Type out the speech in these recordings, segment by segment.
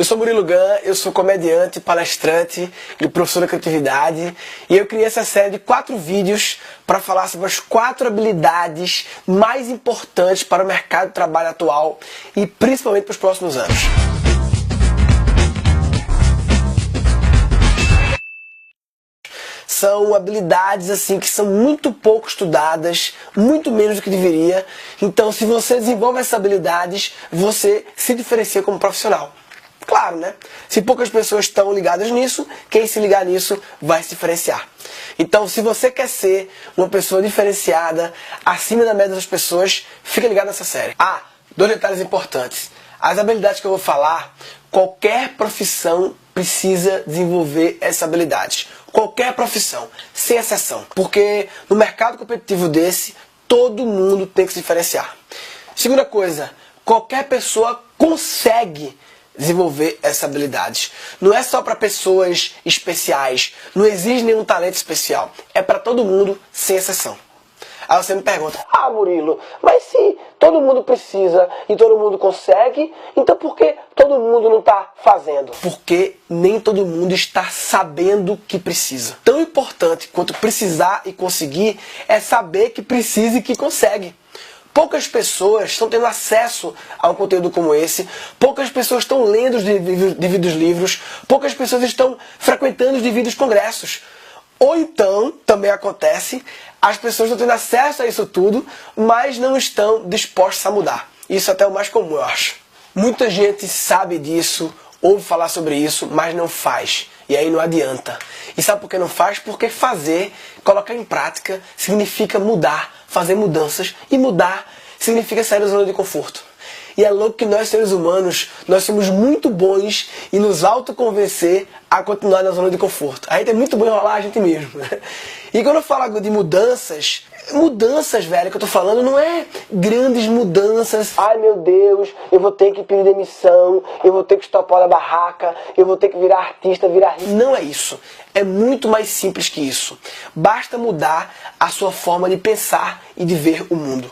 Eu sou Murilo Gun, eu sou comediante, palestrante e professor da criatividade, e eu criei essa série de 4 vídeos para falar sobre as 4 habilidades mais importantes para o mercado de trabalho atual e principalmente para os próximos anos. São habilidades assim que são muito pouco estudadas, muito menos do que deveria. Então, se você desenvolve essas habilidades, você se diferencia como profissional. Claro, né? Se poucas pessoas estão ligadas nisso, quem se ligar nisso vai se diferenciar. Então, se você quer ser uma pessoa diferenciada, acima da média das pessoas, fica ligado nessa série. 2 detalhes importantes. As habilidades que eu vou falar, qualquer profissão precisa desenvolver essas habilidades. Qualquer profissão, sem exceção. Porque no mercado competitivo desse, todo mundo tem que se diferenciar. Segunda coisa, qualquer pessoa consegue desenvolver essas habilidades. Não é só para pessoas especiais, não exige nenhum talento especial. É para todo mundo, sem exceção. Aí você me pergunta, Murilo, mas se todo mundo precisa e todo mundo consegue, então por que todo mundo não está fazendo? Porque nem todo mundo está sabendo que precisa. Tão importante quanto precisar e conseguir é saber que precisa e que consegue. Poucas pessoas estão tendo acesso a um conteúdo como esse, poucas pessoas estão lendo os devidos livros, poucas pessoas estão frequentando os devidos congressos. Ou então, também acontece, as pessoas estão tendo acesso a isso tudo, mas não estão dispostas a mudar. Isso até é o mais comum, eu acho. Muita gente sabe disso, ouve falar sobre isso, mas não faz. E aí não adianta. E sabe por que não faz? Porque fazer, colocar em prática, significa mudar, fazer mudanças. E mudar significa sair da zona de conforto. E é louco que nós, seres humanos, nós somos muito bons em nos autoconvencer a continuar na zona de conforto. A gente é muito bom em enrolar a gente mesmo. E quando eu falo de mudanças, velho, que eu tô falando não é grandes mudanças. Ai meu Deus, eu vou ter que pedir demissão, eu vou ter que estopar da barraca, eu vou ter que virar artista, virar rico. Não é isso. É muito mais simples que isso. Basta mudar a sua forma de pensar e de ver o mundo.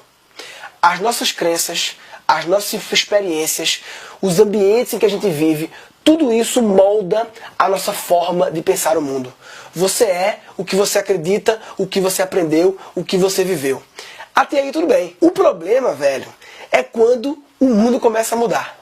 As nossas crenças, as nossas experiências, os ambientes em que a gente vive, tudo isso molda a nossa forma de pensar o mundo. Você é o que você acredita, o que você aprendeu, o que você viveu. Até aí tudo bem. O problema, velho, é quando o mundo começa a mudar.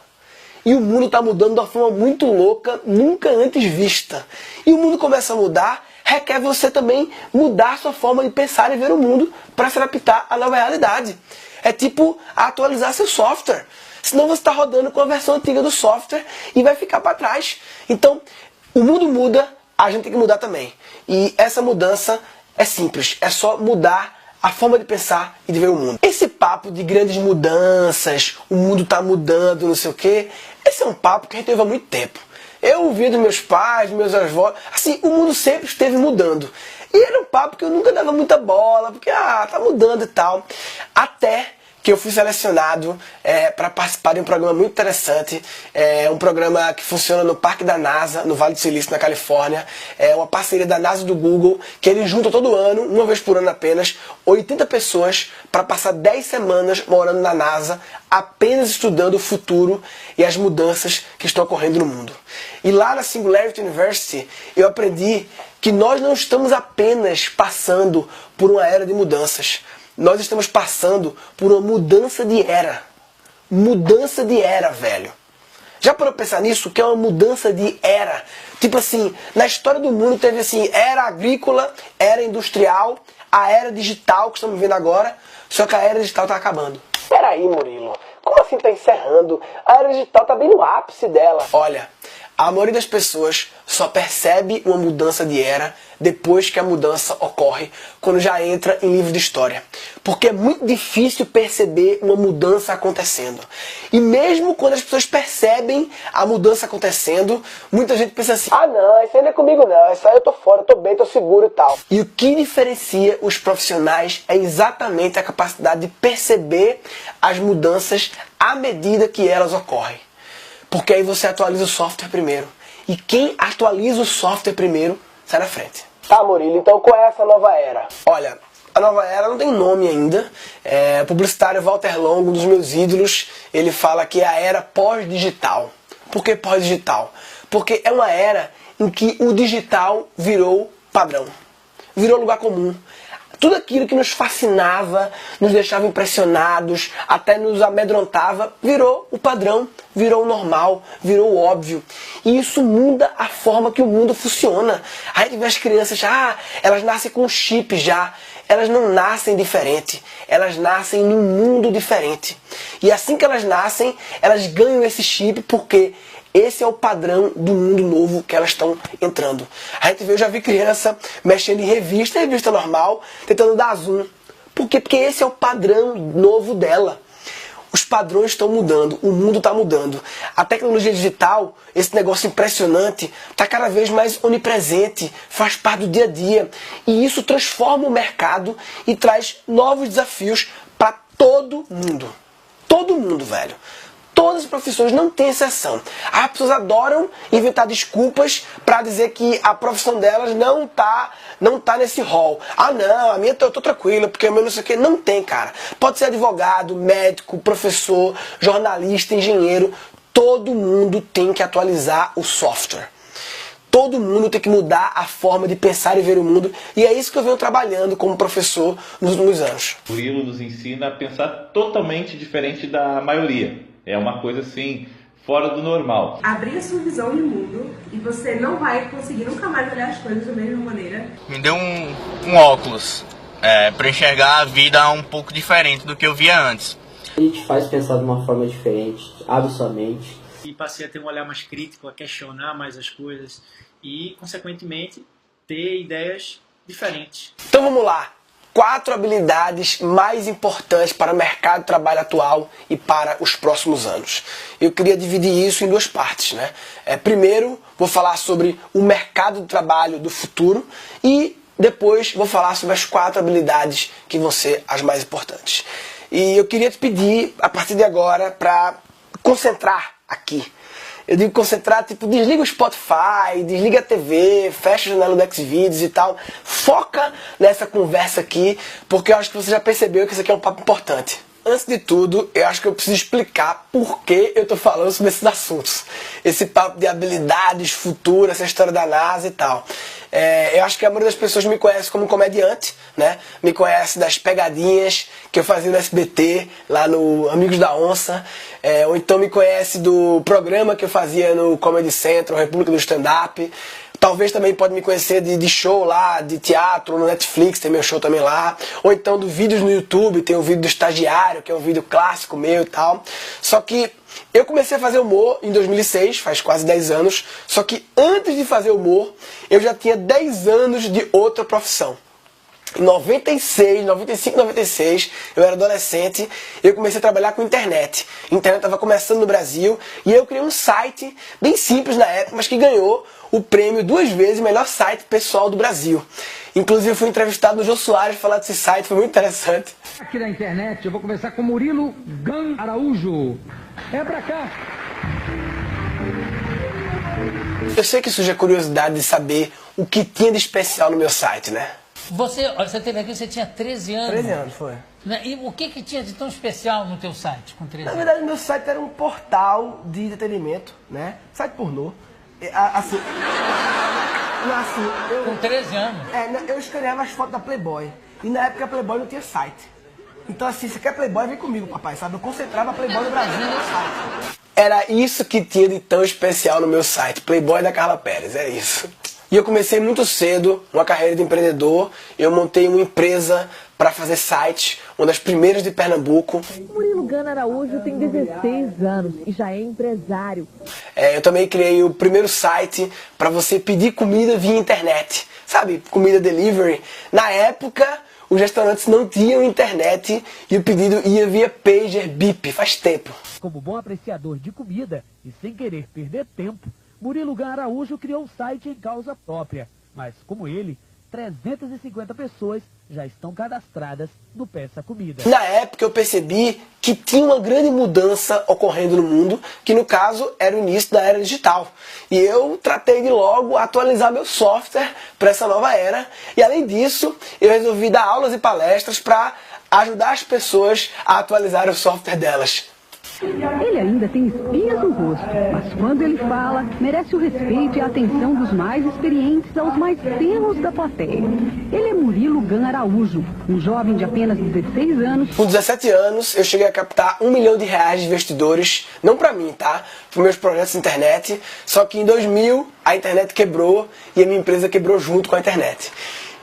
E o mundo está mudando de uma forma muito louca, nunca antes vista. E o mundo começa a mudar, requer você também mudar a sua forma de pensar e ver o mundo para se adaptar à nova realidade. É tipo atualizar seu software. Senão você está rodando com a versão antiga do software e vai ficar para trás. Então, o mundo muda, a gente tem que mudar também. E essa mudança é simples. É só mudar a forma de pensar e de ver o mundo. Esse papo de grandes mudanças, o mundo está mudando, não sei o quê, esse é um papo que a gente teve há muito tempo. Eu ouvi dos meus pais, dos meus avós, assim, o mundo sempre esteve mudando. E era um papo que eu nunca dava muita bola, porque, tá mudando e tal. Até que eu fui selecionado para participar de um programa muito interessante, um programa que funciona no Parque da NASA, no Vale do Silício, na Califórnia. É uma parceria da NASA e do Google, que eles juntam todo ano, uma vez por ano apenas, 80 pessoas para passar 10 semanas morando na NASA, apenas estudando o futuro e as mudanças que estão ocorrendo no mundo. E lá na Singularity University, eu aprendi que nós não estamos apenas passando por uma era de mudanças. Nós estamos passando por uma mudança de era. Mudança de era, velho. Já parou pra pensar nisso? Que é uma mudança de era. Tipo assim, na história do mundo teve assim, era agrícola, era industrial, a era digital que estamos vivendo agora, só que a era digital tá acabando. Peraí, Murilo, como assim tá encerrando? A era digital tá bem no ápice dela. Olha, a maioria das pessoas só percebe uma mudança de era depois que a mudança ocorre, quando já entra em livro de história. Porque é muito difícil perceber uma mudança acontecendo. E mesmo quando as pessoas percebem a mudança acontecendo, muita gente pensa assim, não, isso aí não é comigo não, isso aí eu tô fora, eu tô bem, tô seguro e tal. E o que diferencia os profissionais é exatamente a capacidade de perceber as mudanças à medida que elas ocorrem. Porque aí você atualiza o software primeiro. E quem atualiza o software primeiro, sai na frente. Tá, Murilo, então qual é essa nova era? Olha, a nova era não tem nome ainda. O publicitário Walter Longo, um dos meus ídolos, ele fala que é a era pós-digital. Por que pós-digital? Porque é uma era em que o digital virou padrão, virou lugar comum. Tudo aquilo que nos fascinava, nos deixava impressionados, até nos amedrontava, virou o padrão, virou o normal, virou o óbvio. E isso muda a forma que o mundo funciona. A gente vê as crianças, elas nascem com um chip já. Elas não nascem diferente, elas nascem num mundo diferente. E assim que elas nascem, elas ganham esse chip porque esse é o padrão do mundo novo que elas estão entrando. A gente vê, eu já vi criança mexendo em revista normal, tentando dar zoom. Por quê? Porque esse é o padrão novo dela. Os padrões estão mudando, o mundo está mudando. A tecnologia digital, esse negócio impressionante, está cada vez mais onipresente, faz parte do dia a dia. E isso transforma o mercado e traz novos desafios para todo mundo. Todo mundo, velho. Todas as profissões, não tem exceção. As pessoas adoram inventar desculpas para dizer que a profissão delas não tá nesse rol. Não, a minha eu tô tranquila, porque o meu não sei o que. Não tem, cara. Pode ser advogado, médico, professor, jornalista, engenheiro. Todo mundo tem que atualizar o software. Todo mundo tem que mudar a forma de pensar e ver o mundo. E é isso que eu venho trabalhando como professor nos últimos anos. O Murilo nos ensina a pensar totalmente diferente da maioria. É uma coisa assim, fora do normal. Abrir a sua visão de mundo e você não vai conseguir nunca mais olhar as coisas da mesma maneira. Me deu um óculos para enxergar a vida um pouco diferente do que eu via antes. Ele te faz pensar de uma forma diferente, abre sua mente. E passei a ter um olhar mais crítico, a questionar mais as coisas e, consequentemente, ter ideias diferentes. Então vamos lá. 4 habilidades mais importantes para o mercado de trabalho atual e para os próximos anos. Eu queria dividir isso em 2 partes, né? Primeiro, vou falar sobre o mercado de trabalho do futuro e depois vou falar sobre as 4 habilidades que vão ser as mais importantes. E eu queria te pedir, a partir de agora, para concentrar aqui. Eu digo concentrar, tipo, desliga o Spotify, desliga a TV, fecha a janela do Xvideos e tal. Foca nessa conversa aqui, porque eu acho que você já percebeu que isso aqui é um papo importante. Antes de tudo, eu acho que eu preciso explicar por que eu estou falando sobre esses assuntos. Esse papo de habilidades futuras, essa história da NASA e tal. Eu acho que a maioria das pessoas me conhece como comediante, né? Me conhece das pegadinhas que eu fazia no SBT, lá no Amigos da Onça. Ou então me conhece do programa que eu fazia no Comedy Central, República do Stand-Up. Talvez também pode me conhecer de show lá, de teatro, no Netflix, tem meu show também lá. Ou então do vídeos no YouTube, tem o vídeo do Estagiário, que é um vídeo clássico meu e tal. Só que eu comecei a fazer humor em 2006, faz quase 10 anos. Só que antes de fazer humor, eu já tinha 10 anos de outra profissão. Em 95, 96, eu era adolescente, eu comecei a trabalhar com internet. A internet estava começando no Brasil e eu criei um site bem simples na época, mas que ganhou o prêmio 2 vezes melhor site pessoal do Brasil. Inclusive eu fui entrevistado no Jô Soares para falar desse site, foi muito interessante. Aqui na internet eu vou começar com Murilo Gan Araújo. É pra cá. Eu sei que surge a curiosidade de saber o que tinha de especial no meu site, né? Você teve aqui, você tinha 13 anos. 13 anos, foi. E o que tinha de tão especial no teu site com 13 anos? Na verdade, meu site era um portal de entretenimento, né? Site pornô. Assim, Com 13 anos? Eu escaneava as fotos da Playboy. E na época a Playboy não tinha site. Então assim, se quer Playboy, vem comigo, papai, sabe? Eu concentrava a Playboy no Brasil no meu site. Era isso que tinha de tão especial no meu site. Playboy da Carla Pérez, é isso. E eu comecei muito cedo uma carreira de empreendedor. Eu montei uma empresa para fazer site, uma das primeiras de Pernambuco. Murilo Gan Araújo tem 16 anos e já é empresário. Eu também criei o primeiro site para você pedir comida via internet. Sabe, comida delivery. Na época, os restaurantes não tinham internet e o pedido ia via pager, bip, faz tempo. Como bom apreciador de comida e sem querer perder tempo, Murilo Gan Araújo criou um site em causa própria, mas como ele, 350 pessoas já estão cadastradas no Peça Comida. Na época eu percebi que tinha uma grande mudança ocorrendo no mundo, que no caso era o início da era digital. E eu tratei de logo atualizar meu software para essa nova era. E além disso, eu resolvi dar aulas e palestras para ajudar as pessoas a atualizar o software delas. Ele ainda tem espinhas no rosto, mas quando ele fala, merece o respeito e a atenção dos mais experientes aos mais tenos da plateia. Ele é Murilo Gan Araújo, um jovem de apenas 16 anos. Com 17 anos, eu cheguei a captar R$1 milhão de investidores, não pra mim, tá? Para meus projetos de internet, só que em 2000 a internet quebrou e a minha empresa quebrou junto com a internet.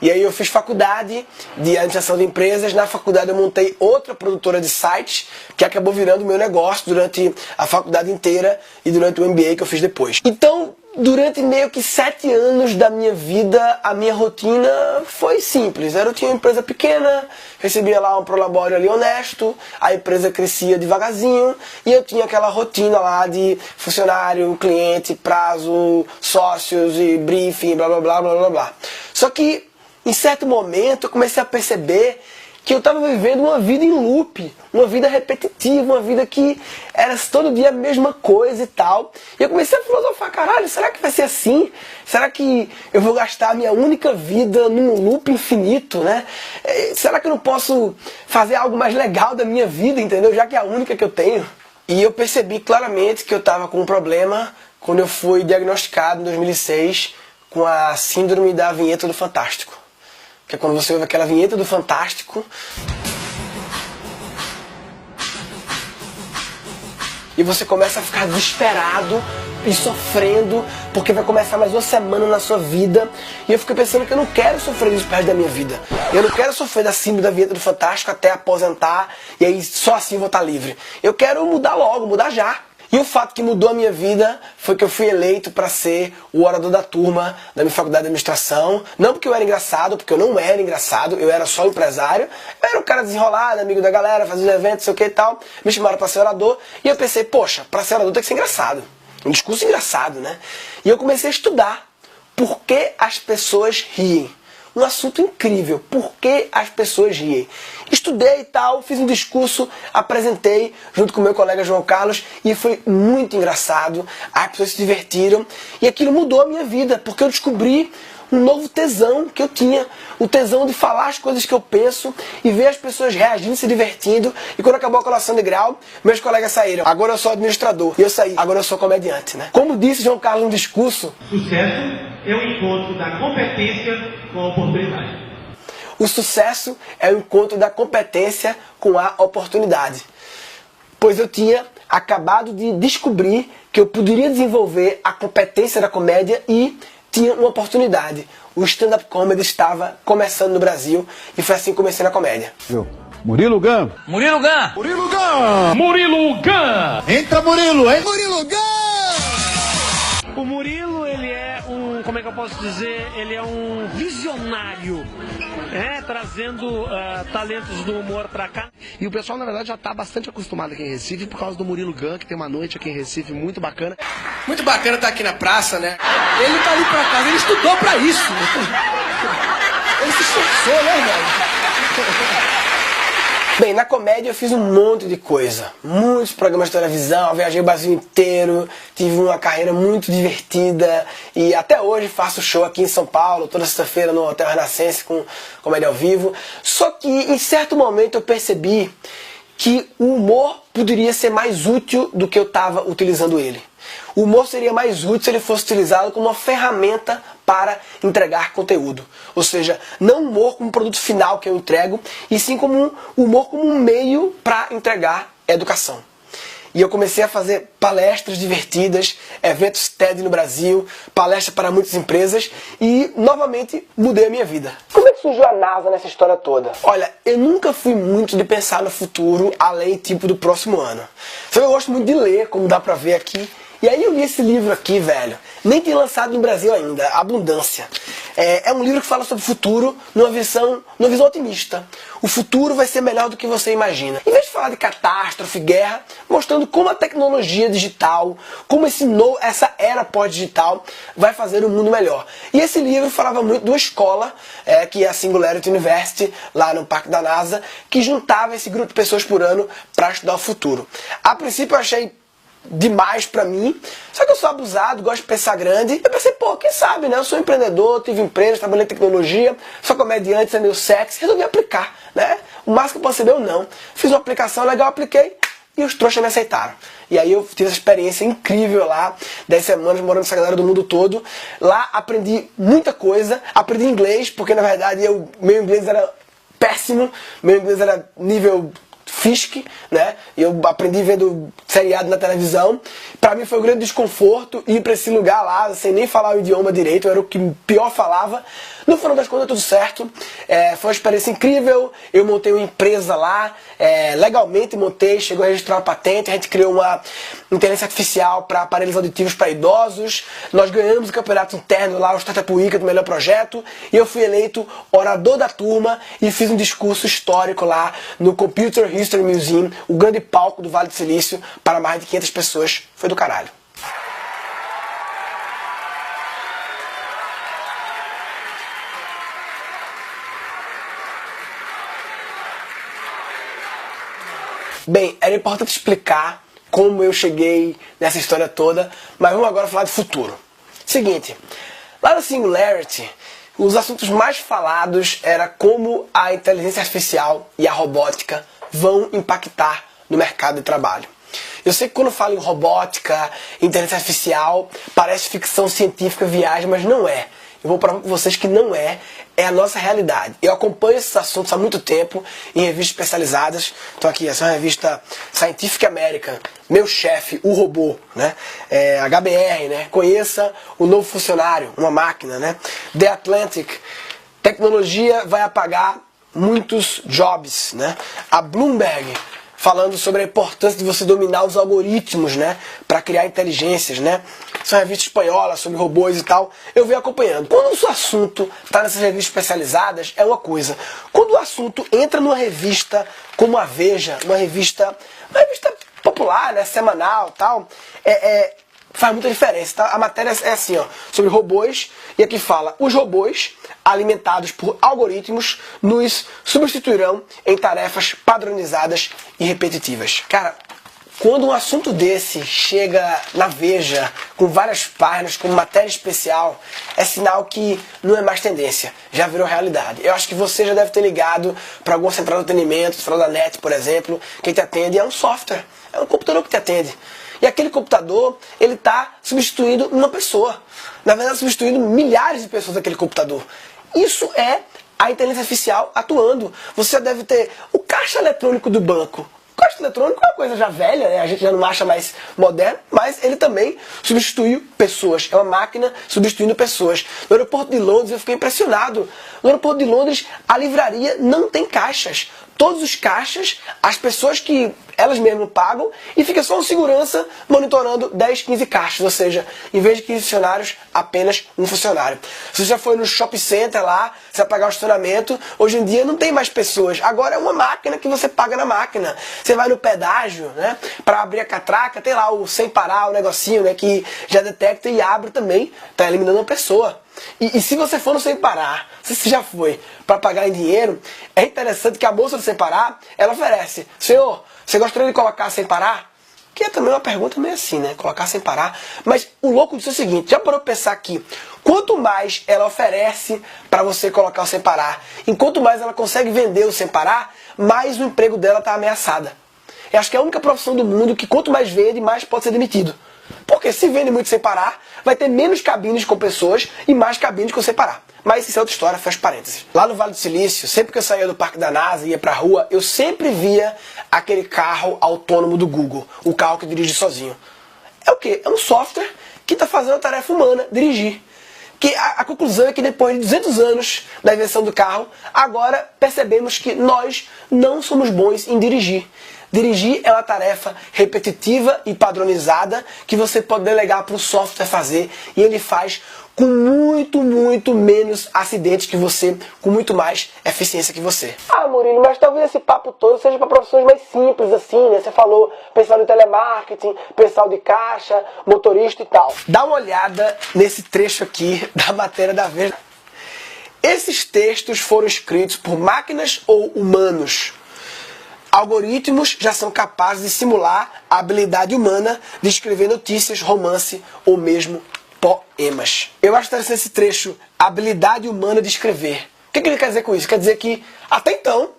E aí eu fiz faculdade de administração de empresas. Na faculdade eu montei outra produtora de sites, que acabou virando meu negócio durante a faculdade inteira e durante o MBA que eu fiz depois. Então, durante meio que 7 anos da minha vida, a minha rotina foi simples. Eu tinha uma empresa pequena, recebia lá um prolabório ali honesto, a empresa crescia devagarzinho e eu tinha aquela rotina lá de funcionário, cliente, prazo, sócios e briefing, blá blá blá blá blá blá. Só que em certo momento eu comecei a perceber que eu estava vivendo uma vida em loop, uma vida repetitiva, uma vida que era todo dia a mesma coisa e tal. E eu comecei a filosofar, caralho, será que vai ser assim? Será que eu vou gastar a minha única vida num loop infinito, né? Será que eu não posso fazer algo mais legal da minha vida, entendeu? Já que é a única que eu tenho. E eu percebi claramente que eu estava com um problema quando eu fui diagnosticado em 2006 com a síndrome da vinheta do Fantástico. Que é quando você ouve aquela vinheta do Fantástico e você começa a ficar desesperado e sofrendo porque vai começar mais uma semana na sua vida. E eu fiquei pensando que eu não quero sofrer isso perto da minha vida. Eu não quero sofrer da síndrome da vinheta do Fantástico até aposentar e aí só assim vou estar livre. Eu quero mudar logo, mudar já. E o fato que mudou a minha vida foi que eu fui eleito para ser o orador da turma da minha faculdade de administração. Não porque eu era engraçado, porque eu não era engraçado, eu era só empresário. Eu era um cara desenrolado, amigo da galera, fazia eventos, sei o que e tal. Me chamaram para ser orador e eu pensei, poxa, para ser orador tem que ser engraçado. Um discurso engraçado, né? E eu comecei a estudar por que as pessoas riem. Um assunto incrível, por que as pessoas riem. Estudei e tal, fiz um discurso, apresentei junto com meu colega João Carlos e foi muito engraçado, as pessoas se divertiram e aquilo mudou a minha vida, porque eu descobri um novo tesão que eu tinha, o tesão de falar as coisas que eu penso e ver as pessoas reagindo, se divertindo. E quando acabou a colação de grau, meus colegas saíram, agora eu sou administrador, e eu saí, agora eu sou comediante, né? Como disse João Carlos no discurso, sucesso é o encontro da competência com a oportunidade. O sucesso é o encontro da competência com a oportunidade. Pois eu tinha acabado de descobrir que eu poderia desenvolver a competência da comédia e tinha uma oportunidade. O stand-up comedy estava começando no Brasil e foi assim que comecei na comédia. Murilo Gan! Murilo Gan! Murilo Gan! Murilo Gan! Entra Murilo, hein? Murilo Gan! O Murilo, ele é como é que eu posso dizer? Ele é um visionário, trazendo talentos do humor pra cá. E o pessoal, na verdade, já tá bastante acostumado aqui em Recife por causa do Murilo Gan, que tem uma noite aqui em Recife muito bacana. Muito bacana estar aqui na praça, né? Ele tá ali pra casa, ele estudou pra isso. Ele se esforçou, né, velho? Bem, na comédia eu fiz um monte de coisa. Muitos programas de televisão, viajei o Brasil inteiro, tive uma carreira muito divertida e até hoje faço show aqui em São Paulo, toda sexta-feira no Hotel Renascença com comédia ao vivo. Só que em certo momento eu percebi que o humor poderia ser mais útil do que eu estava utilizando ele. O humor seria mais útil se ele fosse utilizado como uma ferramenta para entregar conteúdo. Ou seja, não humor como produto final que eu entrego, e sim como humor como um meio para entregar educação. E eu comecei a fazer palestras divertidas, eventos TED no Brasil, palestras para muitas empresas e, novamente, mudei a minha vida. Como é que surgiu a NASA nessa história toda? Olha, eu nunca fui muito de pensar no futuro, além tipo do próximo ano. Só que eu gosto muito de ler, como dá pra ver aqui. E aí eu li esse livro aqui, velho. Nem tem lançado no Brasil ainda, Abundância. É um livro que fala sobre o futuro numa visão otimista. O futuro vai ser melhor do que você imagina. Em vez de falar de catástrofe, guerra, mostrando como a tecnologia digital, como essa era pós-digital vai fazer um mundo melhor. E esse livro falava muito de uma escola, que é a Singularity University, lá no Parque da NASA, que juntava esse grupo de pessoas por ano para estudar o futuro. A princípio eu achei demais pra mim, só que eu sou abusado, gosto de pensar grande. Eu pensei, pô, quem sabe, né? Eu sou empreendedor, tive empresa, trabalhei em tecnologia, sou comediante, isso é meio sexy, resolvi aplicar, né? O máximo que eu posso saber, eu não. Fiz uma aplicação legal, apliquei, E os trouxas me aceitaram. E aí eu tive essa experiência incrível lá, 10 semanas morando nessa galera do mundo todo. Lá aprendi muita coisa, aprendi inglês, porque na verdade meu inglês era péssimo, meu inglês era nível Fisk, né? E eu aprendi vendo seriado na televisão. Pra mim foi um grande desconforto ir pra esse lugar lá, sem nem falar o idioma direito, eu era o que pior falava. No final das contas, tudo certo. Foi uma experiência incrível. Eu montei uma empresa lá, legalmente montei, chegou a registrar uma patente, a gente criou uma inteligência artificial para aparelhos auditivos para idosos. Nós ganhamos o campeonato interno lá, o Startup Week do melhor projeto, e eu fui eleito orador da turma e fiz um discurso histórico lá no Computer History Museum, o grande palco do Vale do Silício, para mais de 500 pessoas. Foi do caralho. Bem, era importante explicar como eu cheguei nessa história toda, mas vamos agora falar de futuro. Seguinte, lá no Singularity, os assuntos mais falados era como a inteligência artificial e a robótica vão impactar no mercado de trabalho. Eu sei que quando eu falo em robótica, inteligência artificial, parece ficção científica, viagem, mas não é. Eu vou provar para vocês que não é a nossa realidade. Eu acompanho esses assuntos há muito tempo em revistas especializadas. Então aqui, essa é uma revista Scientific American, Meu Chefe, o Robô, né? HBR, né? Conheça o Novo Funcionário, uma máquina, né? The Atlantic, tecnologia vai apagar muitos jobs, né? A Bloomberg, falando sobre a importância de você dominar os algoritmos, né, para criar inteligências, né? São revistas espanholas sobre robôs e tal. Eu venho acompanhando. Quando o assunto está nessas revistas especializadas, é uma coisa. Quando o assunto entra numa revista como a Veja, uma revista popular, né, semanal, tal, faz muita diferença. Tá? A matéria é assim, ó, sobre robôs, e aqui fala: os robôs alimentados por algoritmos nos substituirão em tarefas padronizadas e repetitivas. Cara, quando um assunto desse chega na Veja, com várias páginas, com matéria especial, é sinal que não é mais tendência, já virou realidade. Eu acho que você já deve ter ligado para alguma central de atendimento, central da NET, por exemplo, quem te atende é um software, é um computador que te atende. E aquele computador, ele está substituindo uma pessoa. Na verdade, substituindo milhares de pessoas daquele computador. Isso é a inteligência artificial atuando. Você já deve ter o caixa eletrônico do banco. O caixa eletrônico é uma coisa já velha, né? A gente já não acha mais moderno, mas ele também substituiu pessoas. É uma máquina substituindo pessoas. No aeroporto de Londres eu fiquei impressionado. No aeroporto de Londres a livraria não tem caixas. Todos os caixas, as pessoas que elas mesmas pagam, e fica só um segurança monitorando 10, 15 caixas. Ou seja, em vez de 15 funcionários, apenas um funcionário. Se você já foi no shopping center lá, você vai pagar o estacionamento, hoje em dia não tem mais pessoas. Agora é uma máquina que você paga na máquina. Você vai no pedágio, né, para abrir a catraca, tem lá o sem parar, o negocinho, né, que já detecta e abre também, tá eliminando uma pessoa. E se você for no sem parar, se você já foi para pagar em dinheiro, é interessante que a moça do sem parar, ela oferece: senhor, você gostaria de colocar sem parar? Que é também uma pergunta meio assim, né? Colocar sem parar. Mas o louco disso é o seguinte: já parou pra pensar aqui? Quanto mais ela oferece para você colocar o sem parar, enquanto mais ela consegue vender o sem parar, mais o emprego dela está ameaçada. Eu acho que é a única profissão do mundo que quanto mais vende, mais pode ser demitido. Porque se vende muito sem parar, vai ter menos cabines com pessoas e mais cabines com sem parar. Mas isso é outra história, fecha parênteses. Lá no Vale do Silício, sempre que eu saía do parque da NASA e ia pra rua, eu sempre via aquele carro autônomo do Google, o carro que dirige sozinho. É o quê? É um software que está fazendo a tarefa humana, dirigir. Que a conclusão é que depois de 200 anos da invenção do carro, agora percebemos que nós não somos bons em dirigir. Dirigir é uma tarefa repetitiva e padronizada que você pode delegar para o software fazer, e ele faz com muito menos acidentes que você, com muito mais eficiência que você. Ah, Murilo, mas talvez esse papo todo seja para profissões mais simples assim, né? Você falou pessoal de telemarketing, pessoal de caixa, motorista e tal. Dá uma olhada nesse trecho aqui da matéria da Veja. Esses textos foram escritos por máquinas ou humanos? Algoritmos já são capazes de simular a habilidade humana de escrever notícias, romance ou mesmo poemas. Eu acho interessante esse trecho, habilidade humana de escrever. O que ele quer dizer com isso? Quer dizer que, até então,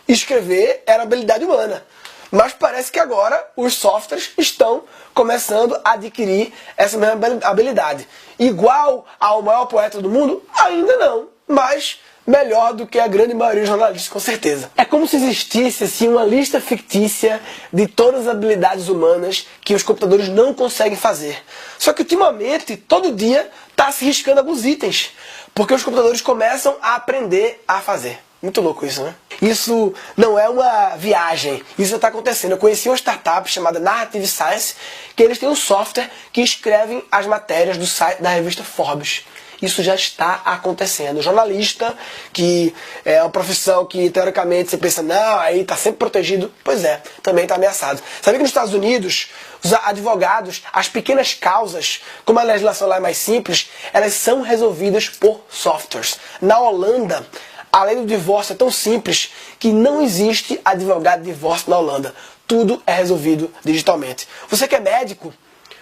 escrever era habilidade humana. Mas parece que agora os softwares estão começando a adquirir essa mesma habilidade. Igual ao maior poeta do mundo? Ainda não, mas melhor do que a grande maioria dos jornalistas, com certeza. É como se existisse assim, uma lista fictícia de todas as habilidades humanas que os computadores não conseguem fazer. Só que ultimamente, todo dia, está se riscando alguns itens, porque os computadores começam a aprender a fazer. Muito louco isso, né? Isso não é uma viagem, isso está acontecendo. Eu conheci uma startup chamada Narrative Science, que eles têm um software que escrevem as matérias do site da revista Forbes. Isso já está acontecendo. O jornalista, que é uma profissão que teoricamente você pensa, não, aí está sempre protegido. Pois é, também está ameaçado. Sabia que nos Estados Unidos, os advogados, as pequenas causas, como a legislação lá é mais simples, elas são resolvidas por softwares. Na Holanda, a lei do divórcio é tão simples que não existe advogado de divórcio na Holanda. Tudo é resolvido digitalmente. Você que é médico,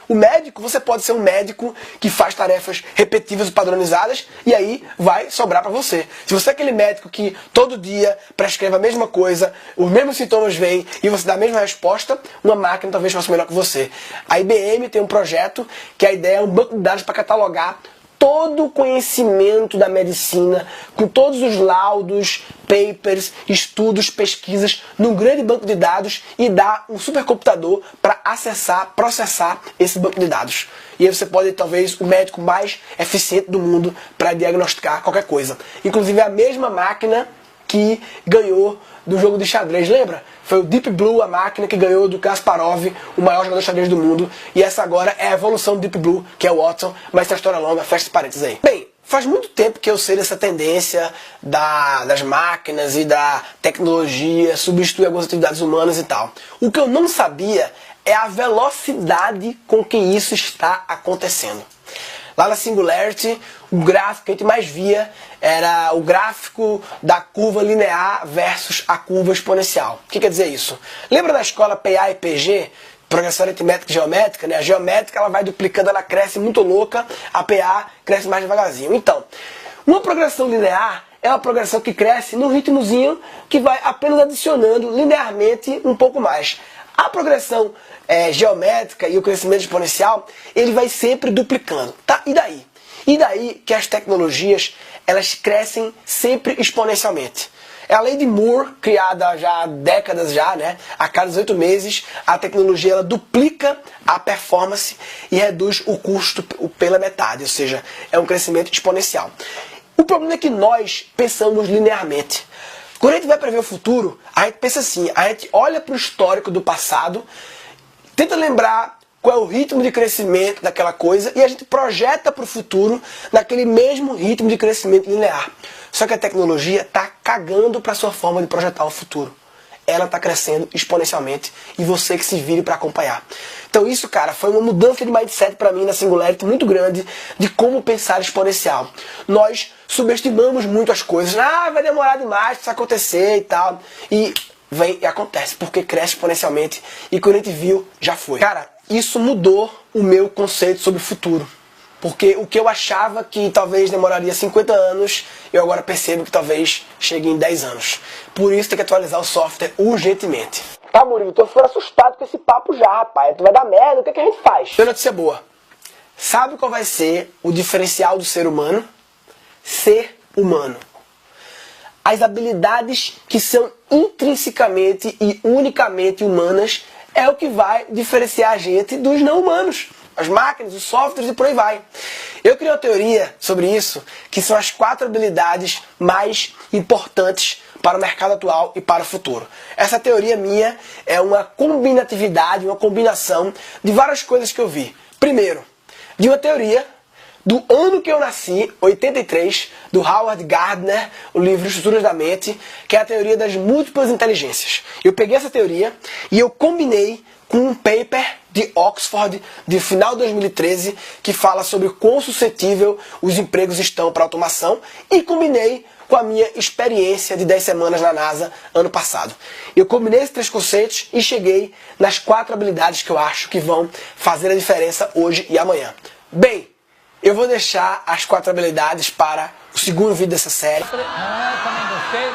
o médico, você pode ser um médico que faz tarefas repetitivas e padronizadas e aí vai sobrar para você. Se você é aquele médico que todo dia prescreve a mesma coisa, os mesmos sintomas vêm e você dá a mesma resposta, uma máquina talvez faça melhor que você. A IBM tem um projeto que a ideia é um banco de dados para catalogar todo o conhecimento da medicina, com todos os laudos, papers, estudos, pesquisas, num grande banco de dados e dar um supercomputador para acessar, processar esse banco de dados. E aí você pode ter talvez o médico mais eficiente do mundo para diagnosticar qualquer coisa. Inclusive a mesma máquina que ganhou do jogo de xadrez, lembra? Foi o Deep Blue, a máquina que ganhou do Kasparov, o maior jogador de xadrez do mundo. E essa agora é a evolução do Deep Blue, que é o Watson. Mas essa história é longa, fecha esse parênteses aí. Bem, faz muito tempo que eu sei dessa tendência das máquinas e da tecnologia substituir algumas atividades humanas e tal. O que eu não sabia é a velocidade com que isso está acontecendo. Lá na Singularity, o gráfico que a gente mais via era o gráfico da curva linear versus a curva exponencial. O que quer dizer isso? Lembra da escola PA e PG? Progressão aritmétrica e geométrica, né? A geométrica ela vai duplicando, ela cresce muito louca, a PA cresce mais devagarzinho. Então, uma progressão linear é uma progressão que cresce num ritmozinho que vai apenas adicionando linearmente um pouco mais. A progressão geométrica e o crescimento exponencial, ele vai sempre duplicando. Tá? E daí? E daí que as tecnologias, elas crescem sempre exponencialmente. É a lei de Moore, criada já há décadas já, né? A cada 18 meses, a tecnologia ela duplica a performance e reduz o custo pela metade, ou seja, é um crescimento exponencial. O problema é que nós pensamos linearmente. Quando a gente vai prever o futuro, a gente pensa assim, a gente olha para o histórico do passado, tenta lembrar qual é o ritmo de crescimento daquela coisa e a gente projeta para o futuro naquele mesmo ritmo de crescimento linear. Só que a tecnologia está cagando para a sua forma de projetar o futuro. Ela está crescendo exponencialmente e você que se vire para acompanhar. Então isso, cara, foi uma mudança de mindset para mim na Singularity muito grande de como pensar exponencial. Nós subestimamos muito as coisas. Ah, vai demorar demais para isso acontecer e tal. E vem e acontece, porque cresce exponencialmente e quando a gente viu, já foi. Cara, isso mudou o meu conceito sobre o futuro. Porque o que eu achava que talvez demoraria 50 anos, eu agora percebo que talvez chegue em 10 anos. Por isso tem que atualizar o software urgentemente. Tá, Murilo, tô ficando assustado com esse papo já, rapaz. Tu vai dar merda, o que a gente faz? Tem notícia boa. Sabe qual vai ser o diferencial do ser humano? Ser humano. As habilidades que são intrinsecamente e unicamente humanas é o que vai diferenciar a gente dos não humanos. As máquinas, os softwares e por aí vai. Eu criei uma teoria sobre isso, que são as 4 habilidades mais importantes para o mercado atual e para o futuro. Essa teoria minha é uma combinatividade, uma combinação de várias coisas que eu vi. Primeiro, de uma teoria do ano que eu nasci, 83, do Howard Gardner, o livro Estruturas da Mente, que é a teoria das múltiplas inteligências. Eu peguei essa teoria e eu combinei com um paper de Oxford, de final de 2013, que fala sobre o quão suscetível os empregos estão para automação, e combinei com a minha experiência de 10 semanas na NASA ano passado. Eu combinei esses 3 conceitos e cheguei nas 4 habilidades que eu acho que vão fazer a diferença hoje e amanhã. Bem, eu vou deixar as 4 habilidades para o segundo vídeo dessa série. Também gostei.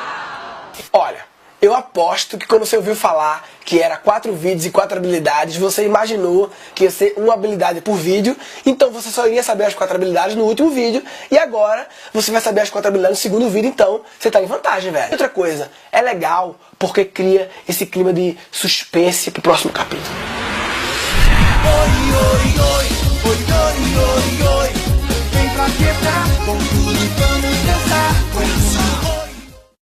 Olha, Eu aposto que quando você ouviu falar que era 4 vídeos e 4 habilidades, você imaginou que ia ser uma habilidade por vídeo, então você só iria saber as 4 habilidades no último vídeo, e agora você vai saber as 4 habilidades no segundo vídeo, então você tá em vantagem, velho. Outra coisa, é legal porque cria esse clima de suspense pro próximo capítulo. Oi, oi, oi, oi, oi, oi.